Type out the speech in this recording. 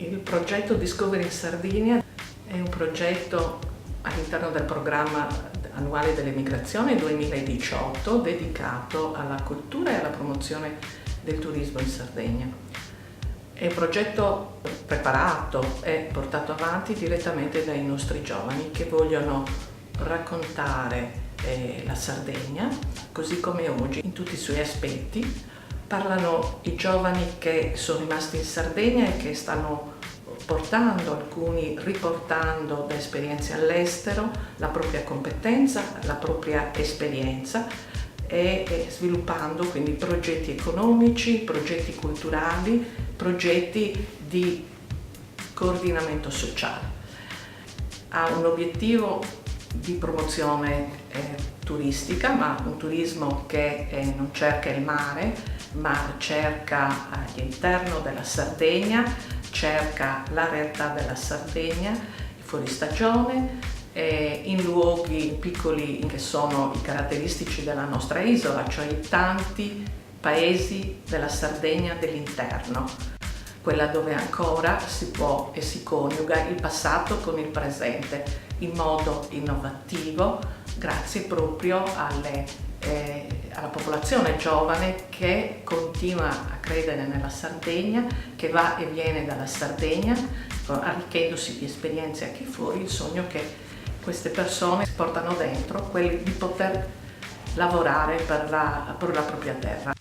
Il progetto Discover in Sardegna è un progetto all'interno del programma annuale delle migrazioni 2018 dedicato alla cultura e alla promozione del turismo in Sardegna. È un progetto preparato e portato avanti direttamente dai nostri giovani che vogliono raccontare la Sardegna così come oggi in tutti i suoi aspetti. Parlano i giovani che sono rimasti in Sardegna e che stanno portando, alcuni riportando da esperienze all'estero, la propria competenza, la propria esperienza e sviluppando quindi progetti economici, progetti culturali, progetti di coordinamento sociale. Ha un obiettivo di promozione turistica, ma un turismo che non cerca il mare, ma cerca all'interno della Sardegna, cerca la realtà della Sardegna, fuori stagione, in luoghi piccoli che sono i caratteristici della nostra isola, cioè i tanti paesi della Sardegna dell'interno, quella dove ancora si può e si coniuga il passato con il presente in modo innovativo, grazie proprio alla popolazione giovane che continua a credere nella Sardegna, che va e viene dalla Sardegna, arricchendosi di esperienze anche fuori, il sogno che queste persone si portano dentro, quelli di poter lavorare per la propria terra.